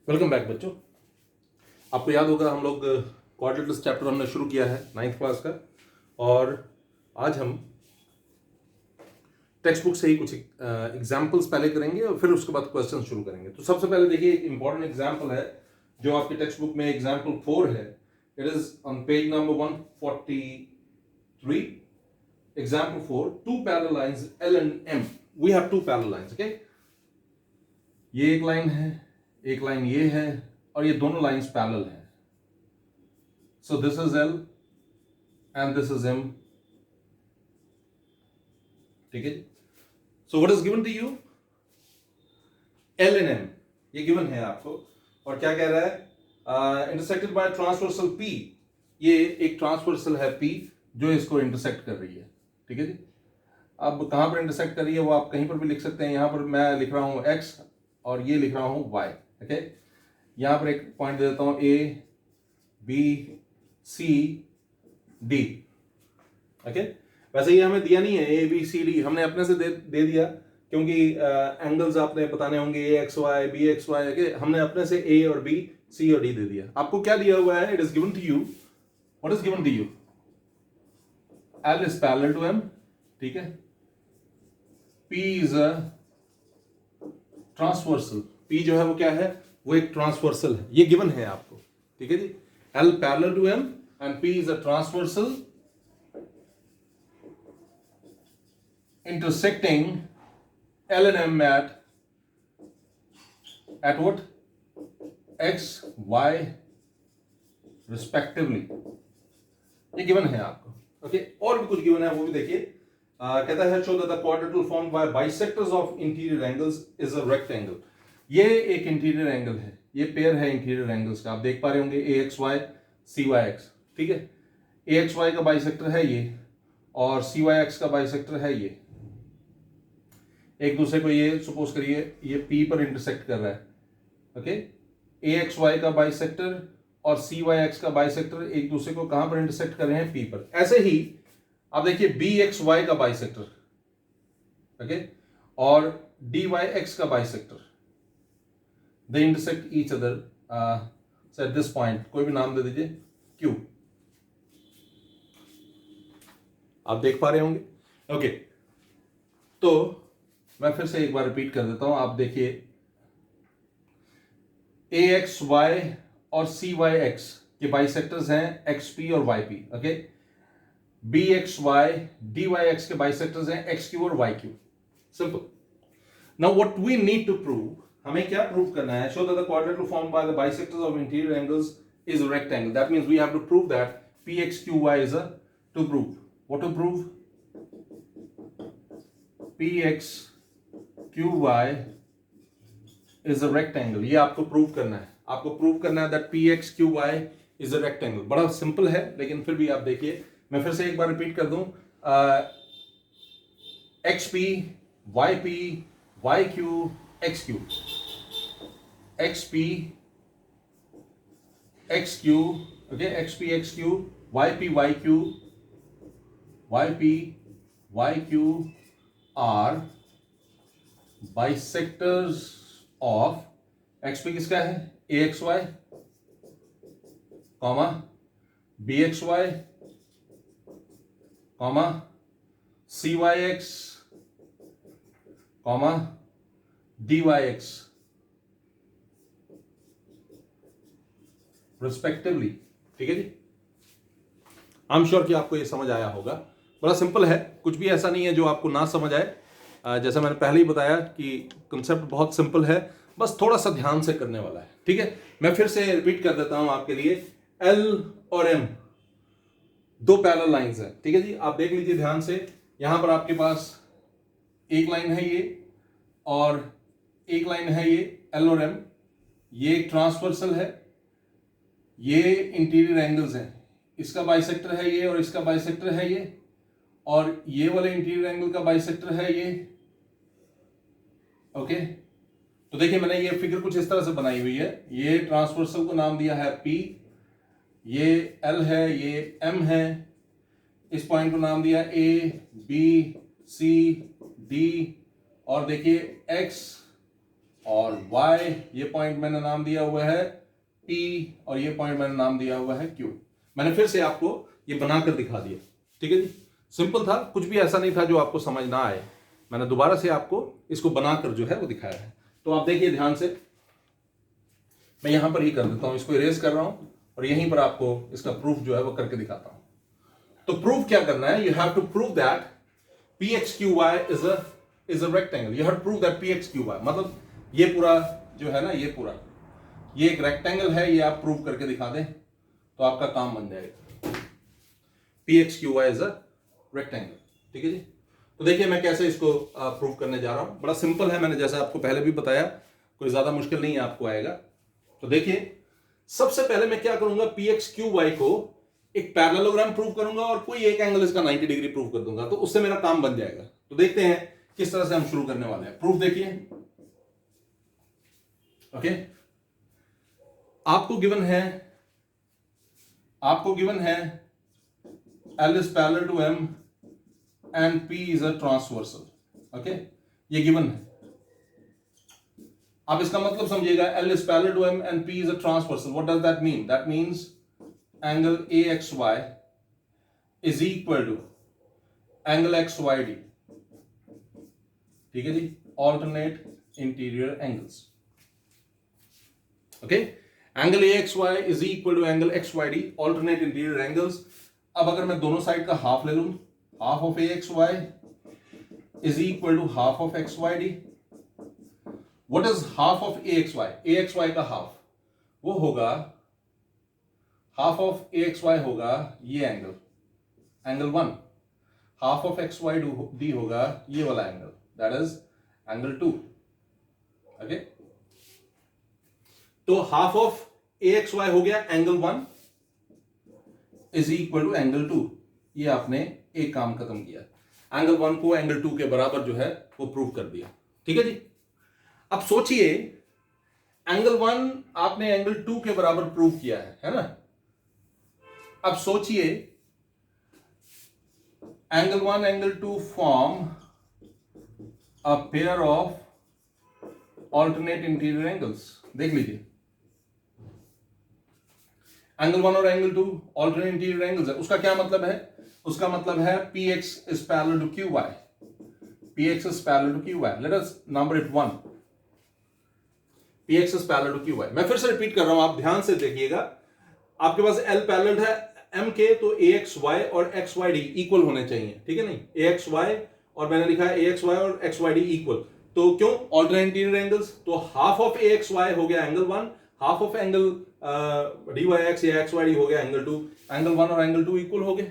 Welcome back बच्चों। आपको याद होगा हम लोग क्वाड्रेटिक्स चैप्टर हमने शुरू किया है 9th क्लास का, और आज हम टेक्स्ट बुक से ही कुछ एग्जाम्पल्स पहले करेंगे और फिर उसके बाद क्वेश्चन शुरू करेंगे। तो सबसे पहले देखिए, एक इंपॉर्टेंट एग्जाम्पल है जो आपके टेक्स्ट बुक में एग्जाम्पल 4 है। It is on page number 143। Example 4, two parallel lines L and M। We have two parallel lines. Okay, ये एक लाइन है, एक लाइन ये है, और ये दोनों लाइंस पैरेलल हैं। So this is L and this is M। ठीक है जी। So what is given to you? L and M ये गिवन है आपको, और क्या कह रहा है? Intersected by transversal P। ये एक ट्रांसवर्सल है P जो इसको इंटरसेक्ट कर रही है। ठीक है जी। अब कहां पर इंटरसेक्ट कर रही है वो आप कहीं पर भी लिख सकते हैं। यहां पर मैं लिख रहा हूं X और ये लिख रहा हूं Y। ओके, यहां पर एक पॉइंट दे देता हूं A B C D। Okay, वैसे ये हमें दिया नहीं है A B C D, हमने अपने से दे दिया क्योंकि एंगल्स आपने बताने होंगे AXY BXY। ओके, हमने अपने से A और B C और D दे दिया। आपको क्या दिया हुआ है? It is given to you, what is given to you? L is parallel to M। ठीक है, P is a transversal. P जो है वो क्या है? वो एक ट्रांसवर्सल है, ये गिवन है आपको। ठीक है जी। L parallel to M and P is a transversal intersecting L and M at what? X Y respectively। ये गिवन है आपको। ओके, और भी कुछ गिवन है, वो भी देखिए। कहता है show that the quadrilateral formed bye bisectors of interior angles is a rectangle. ये एक इंटीरियर एंगल है, ये पेयर है इंटीरियर एंगल्स का। आप देख पा रहे होंगे AXY CYX। ठीक है, AXY का बाइसेक्टर है ये, और CYX का बाइसेक्टर है ये। एक दूसरे को ये सपोज करिए ये P पर इंटरसेक्ट कर रहा है। ओके, AXY का बाइसेक्टर और CYX का बाइसेक्टर एक दूसरे को कहां पर इंटरसेक्ट कर रहे हैं? P पर। ऐसे ही आप देखिए BXY का बाइसेक्टर, ओके, और DYX का bisector, they intersect each other at this point. कोई भी नाम दे दीजिए, Q। आप देख पा रहे होंगे। ओके, तो मैं फिर से एक बार रिपीट कर देता हूं। आप देखिए AXY और CYX के बाइसेक्टर्स हैं XP और YP। ओके, BXY DYX के बाइसेक्टर्स हैं XQ और YQ। Simple. Now what we need to prove, हमें क्या प्रूव करना है? Show that the quadrilateral formed by the bisectors of interior angles is a rectangle. That means we have to prove that PXQY is a to prove. What to prove? PXQY is a rectangle. ये आपको prove करना है। आपको prove करना है that PXQY is a rectangle. बड़ा simple है, लेकिन फिर भी आप देखिए, मैं फिर से एक बार रिपीट कर दूं। XP YP YQ XQ, XP XQ, okay, XP XQ YP YQ YP YQ are bisectors of XP किसका है? AXY, comma BXY, comma CYX, comma DYX respectively. ठीक है जी। आई एम श्योर कि आपको ये समझ आया होगा। बड़ा सिंपल है, कुछ भी ऐसा नहीं है जो आपको ना समझ आए। जैसा मैंने पहले ही बताया कि कंसेप्ट बहुत सिंपल है, बस थोड़ा सा ध्यान से करने वाला है। ठीक है, मैं फिर से रिपीट कर देता हूं आपके लिए। L और M दो पैरेलल लाइंस हैं। ठीक है जी, आप देख लीजिए ध्यान से। यहां पर आपके पास एक लाइन है ये, और एक लाइन है ये L और M। ये एक ट्रांसवर्सल है, ये इंटीरियर एंगल्स हैं। इसका बाइसेक्टर है ये और इसका बाइसेक्टर है ये, और ये वाले इंटीरियर एंगल का बाइसेक्टर है ये। ओके, तो देखिए मैंने ये फिगर कुछ इस तरह से बनाई हुई है। ये ट्रांसवर्सल को नाम दिया है P, ये L है, ये M है। इस पॉइंट को नाम दिया A B C D, और देखिए X और y, ये पॉइंट मैंने नाम दिया हुआ है P और ये पॉइंट मैंने नाम दिया हुआ है Q। मैंने फिर से आपको ये बनाकर दिखा दिया, ठीक है जी। सिंपल था, कुछ भी ऐसा नहीं था जो आपको समझ ना आए। मैंने दोबारा से आपको इसको बनाकर जो है वो दिखाया है। तो आप देखिए ध्यान से, मैं यहां पर ही कर देता हूं, इसको इरेज कर रहा हूं और यहीं पर आपको इसका प्रूफ जो है वो करके दिखाता हूं। तो प्रूफ क्या करना है, you have to prove that PXQY is a rectangle. You have to prove that PXQY, मतलब ये पूरा जो है ना, ये पूरा ये एक रेक्टेंगल है, ये आप प्रूव करके दिखा दें तो आपका काम बन जाएगा। PXQY इज अ रेक्टेंगल, ठीक है जी। तो देखिए मैं कैसे इसको प्रूव करने जा रहा हूं। बड़ा सिंपल है, मैंने जैसा आपको पहले भी बताया, कोई ज्यादा मुश्किल नहीं है आपको आएगा। तो देखिए सबसे पहले मैं क्या करूंगा, PXQY को एक पैरेललोग्राम प्रूव करूंगा और कोई एक एंगल इसका 90 डिग्री प्रूव कर दूंगा, तो उससे मेरा काम बन जाएगा। तो देखते हैं किस तरह से हम शुरू करने वाले हैं। प्रूफ देखिए, ओके। आपको गिवन है L is parallel to M and P is a transversal, okay, ये गिवन है। आप इसका मतलब समझिएगा, L is parallel to M and P is a transversal. What does that mean? That means angle AXY is equal to angle XYD, ठीक है जी, alternate interior angles, okay? Angle AXY is equal to angle XYD, alternate interior angles. अब अगर मैं दोनों side का half ले लूं, half of AXY is equal to half of XYD. What is half of AXY? AXY का half वो होगा, half of AXY होगा ये एंगल 1, half of XYD होगा ये वाला angle, that is angle 2, okay? तो हाफ ऑफ AXY हो गया angle 1 is equal to angle 2। ये आपने एक काम खत्म किया, एंगल 1 को एंगल 2 के बराबर जो है वो प्रूव कर दिया, ठीक है जी। अब सोचिए, एंगल 1 आपने एंगल 2 के बराबर प्रूव किया है ना। अब सोचिए, angle 1 angle 2 form a pair of alternate interior angles. देख लीजिए, एंगल 1 और एंगल 2 ऑल्टरनेट इंटीरियर एंगल्स है। उसका क्या मतलब है? उसका मतलब है PX is parallel to QY. PX is parallel to QY. Let us number it 1. PX is parallel to QY. मैं फिर से रिपीट कर रहा हूं, आप ध्यान से देखिएगा। आपके पास L पैरेलल है M के, तो AXY और XYD इक्वल होने चाहिए, ठीक है नहीं? AXY और मैंने लिखा है AXY और XYD इक्वल, तो क्यों? ऑल्टरनेट इंटीरियर एंगल्स, तो हाफ ऑफ AXY हो गया angle 1, half of angle DYX या XYD हो गया एंगल 2। एंगल 1 और एंगल 2 इक्वल हो गए,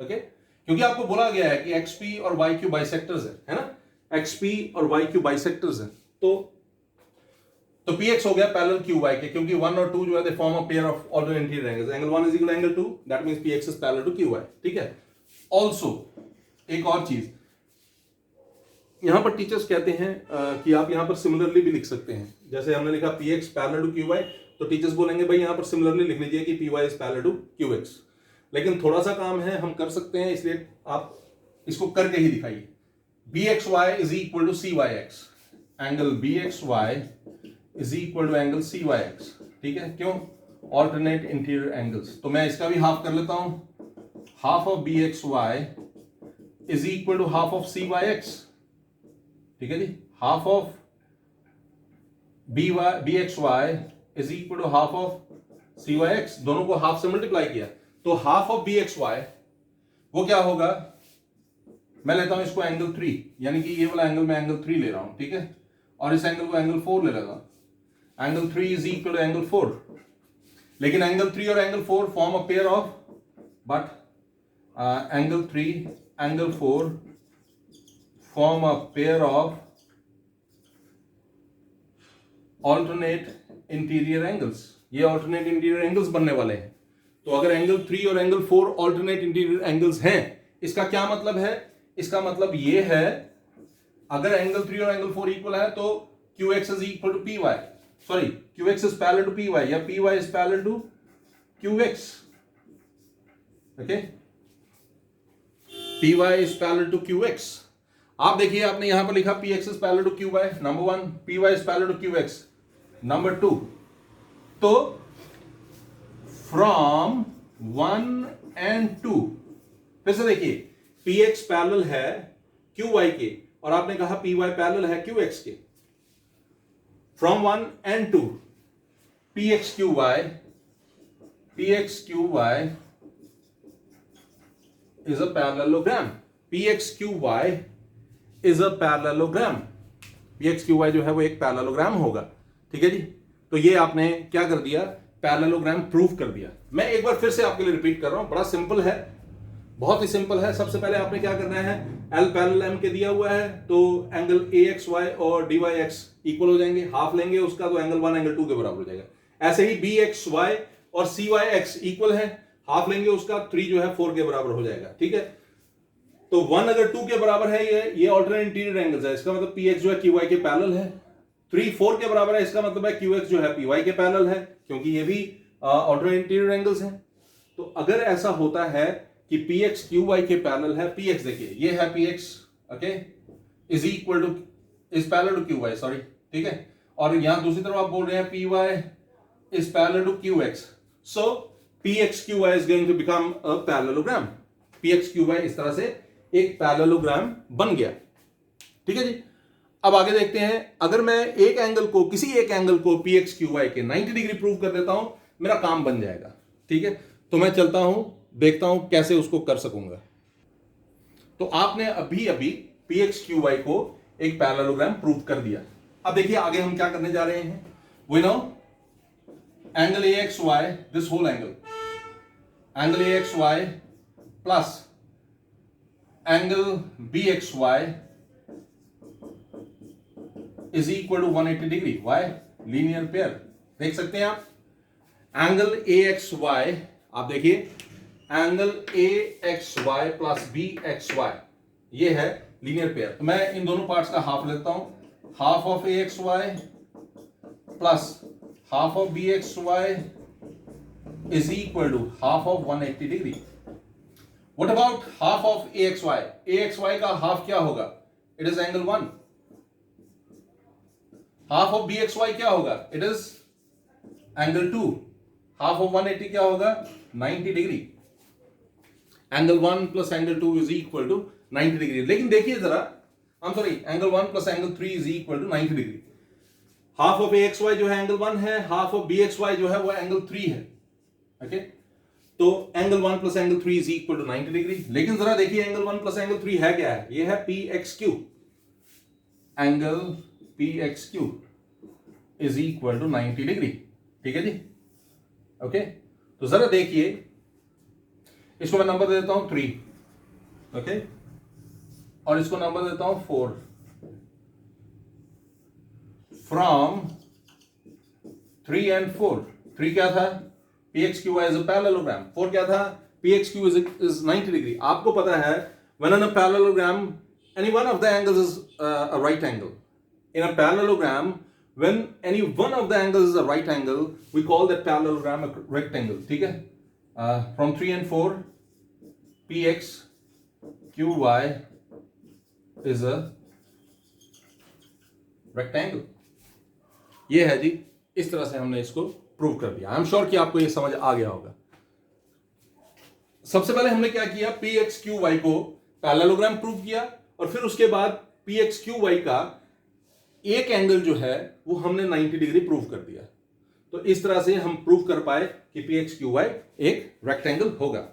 ओके? क्योंकि आपको बोला गया है कि XP और YQ बाइसेक्टर्स है ना? XP और YQ बाइसेक्टर्स है, तो PX हो गया पैरेलल QY के, क्योंकि 1 और 2 जो है they form a pair of alternate interior angles. Angle 1 is equal to angle 2, that means PX is parallel to QY, ठीक है? ऑल्सो एक और चीज, यहां पर टीचर्स कहते हैं कि आप यहां पर सिमिलरली भी लिख सकते हैं। जैसे हमने लिखा PX पैरेलल टू QY, तो टीचर्स बोलेंगे भाई यहां पर सिमिलरली लिख लीजिए कि PY is parallel to QX। लेकिन थोड़ा सा काम है, हम कर सकते हैं, इसलिए आप इसको करके ही दिखाइए। BXY is equal to CYX, angle BXY is equal to angle CYX, ठीक है? क्यों? Alternate interior angles. तो मैं इसका भी हाफ कर लेता हूं, half of BXY is equal to half of CYX, ठीक है जी। Half of BXY is equal to half of CYX, दोनों को हाफ से मल्टीप्लाई किया, तो हाफ ऑफ BXY वो क्या होगा? मैं लेता हूं इसको एंगल 3, यानी कि ये वाला एंगल मैं एंगल 3 ले रहा हूं, ठीक है? और इस एंगल को एंगल 4 ले लेता हूं। Angle 3 is equal to angle 4, लेकिन एंगल 3 और angle 4 form a pair of, but angle 3 angle 4 form a pair of alternate interior angles. ये ऑल्टरनेट इंटीरियर एंगल्स बनने वाले हैं। तो अगर एंगल 3 और एंगल 4 ऑल्टरनेट इंटीरियर एंगल्स हैं, इसका क्या मतलब है? इसका मतलब ये है, अगर एंगल 3 और एंगल 4 इक्वल है तो QX is equal to PY, sorry QX is parallel to PY या PY is parallel to QX, okay? PY is parallel to QX। आप देखिए, आपने यहां पर लिखा P X is parallel to Q Y, number one, P Y is parallel to Q X, number two. तो from 1 and 2, फिर से देखिए, पी एक्स पैरेलल है क्यू वाई के, और आपने कहा पी वाई पैरेलल है क्यू एक्स के। From 1 and 2, P X Q Y is a parallelogram. PXQY is a parallelogram. PXQY जो है वो एक पैरेललोग्राम होगा, ठीक है जी। तो ये आपने क्या कर दिया, पैरेललोग्राम प्रूव कर दिया। मैं एक बार फिर से आपके लिए रिपीट कर रहा हूं, बड़ा सिंपल है, बहुत ही सिंपल है। सबसे पहले आपने क्या करना है, L पैरेलल M के दिया हुआ है, तो एंगल AXY और DYX इक्वल हो जाएंगे, हाफ लेंगे उसका, तो एंगल 1 एंगल 2 के बराबर हो जाएगा। ऐसे ही BXY और CYX इक्वल है, हाफ लेंगे उसका, 3 जो है 4 के बराबर हो जाएगा, ठीक है। तो 1 अगर 2 के बराबर है, ये ऑल्टरनेट इंटीरियर एंगल्स है, इसका मतलब PX जो है QY के पैरेलल है। 3 4 के बराबर है, इसका मतलब है QX जो है PY के पैरेलल है, क्योंकि ये भी ऑल्टरनेट इंटीरियर एंगल्स हैं। तो अगर ऐसा होता है कि PX QY के पैरेलल है, PX देखिए ये है PX, okay, is equal to, is parallel to QY, sorry, ठीक है। और यहां दूसरी तरफ आप बोल रहे हैं PY is parallel to QX, so PXQY is going to become a parallelogram. PXQY इस तरह से एक पैरेललोग्राम बन गया, ठीक है जी। अब आगे देखते हैं, अगर मैं एक एंगल को, किसी एक एंगल को PXQY के 90 डिग्री प्रूव कर देता हूं, मेरा काम बन जाएगा, ठीक है। तो मैं चलता हूं, देखता हूं कैसे उसको कर सकूंगा। तो आपने अभी अभी PXQY को एक पैरेललोग्राम प्रूव कर दिया। अब देखिए आगे हम क्या करने जा रहे हैं। We know angle AXY, this whole angle AXY plus angle BXY is equal to 180 degree. Why? Linear pair. देख सकते हैं आप, angle AXY, आप देखिए angle AXY plus BXY, ये है लीनियर पेयर। तो मैं इन दोनों पार्ट्स का हाफ लेता हूं, half of AXY plus half of BXY is equal to half of 180 degree. What about half of AXY? AXY का half क्या होगा? It is angle 1. Half of BXY क्या होगा? It is angle 2. Half of 180 क्या होगा? 90 degree. Angle 1 plus angle 2 is equal to 90 degree. लेकिन देखिए जरा, I'm sorry, angle 1 plus angle 3 is equal to 90 degree. Half of AXY जो है angle 1 है, हाफ ऑफ BXY जो है वो एंगल 3 है, ओके। तो angle 1 plus angle 3 is equal to 90 degree. लेकिन जरा देखिए एंगल 1 प्लस एंगल 3 है क्या है, ये है PXQ, angle PXQ is equal to 90 degree, ठीक है जी, ओके। तो जरा देखिए, इसको मैं नंबर दे देता हूं 3, ओके, और इसको नंबर देता हूं 4। From 3 and 4, 3 क्या था, PXQY is a parallelogram, 4 क्या था, PXQ is 90 degree। आपको पता है when in a parallelogram any one of the angles is a right angle. In a parallelogram, when any one of the angles is a right angle, we call that parallelogram a rectangle, ठीक है। From 3 and 4, PXQY is a rectangle। ये है जी, इस तरह से हमने इसको prove कर दिया। आई एम श्योर कि आपको ये समझ आ गया होगा। सबसे पहले हमने क्या किया, PXQY को पैरेललोग्राम प्रूव किया, और फिर उसके बाद PXQY का एक एंगल जो है वो हमने 90 डिग्री प्रूव कर दिया। तो इस तरह से हम प्रूव कर पाए कि PXQY एक रेक्टेंगल होगा।